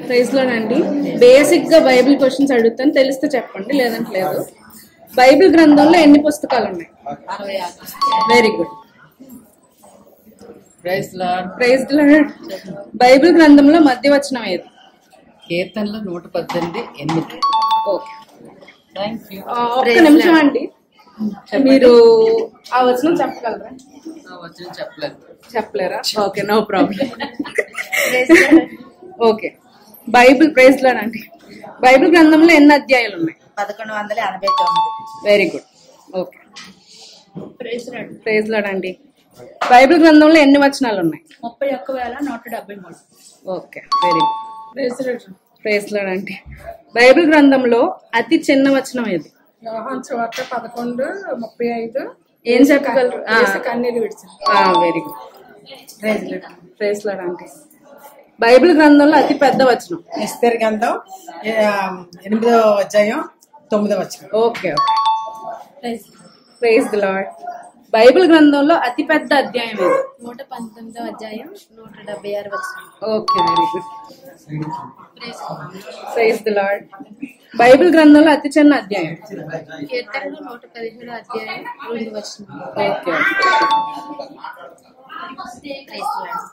Praise లోనండి. Basic గా Bible questions అడుగుతాను, తెలిస్తే చెప్పండి, లేదంటే లేదు. బైబిల్ గ్రంథంలో ఎన్ని పుస్తకాలు ఉన్నాయి? Very good. Praise lord. Bible గ్రంథంలో మధ్యవచనం ఏది? కీర్తనలు 118:8. ఓకే, ఒక్క నిమిషం అండి, మీరు ఆ వచనం చెప్పగలరా? చెప్పలేరా? Okay, no problem. Okay, Bible praise Lord అండి. బైబిల్ గ్రంథంలో ఎన్ని అధ్యాయాలు ఉన్నాయి? 1189. Very good. Okay, praise Lord అండి. బైబిల్ గ్రంథంలో ఎన్ని వచనాలు ఉన్నాయి? 31,173. Okay, very good. Praise Lord అండి. బైబిల్ గ్రంథంలో అతి చిన్న వచనం ఏది? యోహాను సువార్త 11:35. ఏం చెప్పగలరు? కన్నీరు విడిచింది. Very good. ప్రైజ్ లార్డ్ అండి. బైబిల్ గ్రంథంలో అతి పెద్ద వచనం? ఎస్తేరు గ్రంథం 8వ అధ్యాయం 9వ వచనం. Okay, praise the lord. Bible గ్రంథంలో అతి పెద్ద అధ్యాయం ఏది? 119వ అధ్యాయం 176 వచనం. Okay, very good. Praise the lord. Bible గ్రంథంలో అతి చిన్న అధ్యాయం? కీర్తనలు 117వ అధ్యాయం 2వ వచనం. Okay,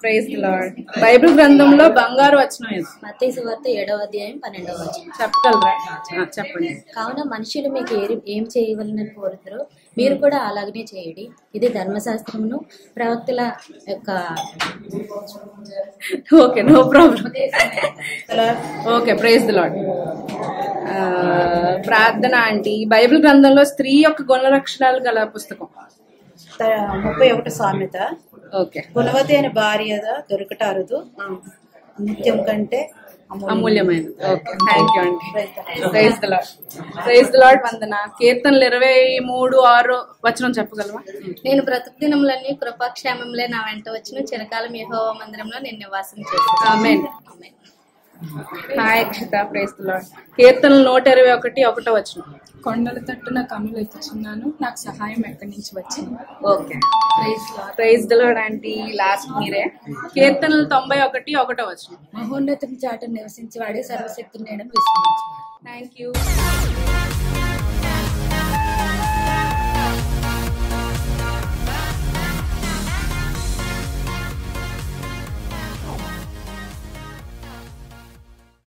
praise the lord. Bible గ్రంథంలో బంగారు వచనం ఏది? మత్తయి సువార్త 7వ అధ్యాయం 12వ వచనం. చెప్పగలరా? చెప్పండి. కావున మనుషులు మీకు ఏం చేయవలనని కోరుతారో మీరు కూడా అలాగనే చేయండి, ఇది ధర్మశాస్త్రమును ప్రవక్తల యొక్క. Okay, no problem. Okay, praise the lord. ప్రార్థన ఆంటీ. బైబిల్ గ్రంథంలో స్త్రీ యొక్క గుణ లక్షణాలు గల పుస్తకం? 31 సామెత. ఓకే, గుణవతి అయిన భార్య దొరకట అరుదు, నిత్యం కంటే అమూల్యమైనది. ఓకే, థ్యాంక్ యూ అండి. Praise the Lord. Praise the Lord. వందన. కీర్తనలు 23:6 వచనం చెప్పగలవా? నేను బ్రతుకు దినములన్నీ కృపాక్షేమంలే నా వెంట వచ్చిన చిరకాలం యెహోవా మందిరంలో నేను నివాసం చేస్తాను. ఆమేన్. Hi Akshita. Praise the Lord. కీర్తనలు 121:1 వచనం? కొండల తట్టు నా కన్నులు ఎత్తుచున్నాను, నాకు సహాయం ఎక్కడి నుంచి వచ్చింది? Okay, praise the lord aunty. Last మీరే. కీర్తనలు 91:1 వచనం? మహోన్నతం చాటు నివసించి వాడే సర్వశక్తి నేను విశ్వసించాను. Thank you.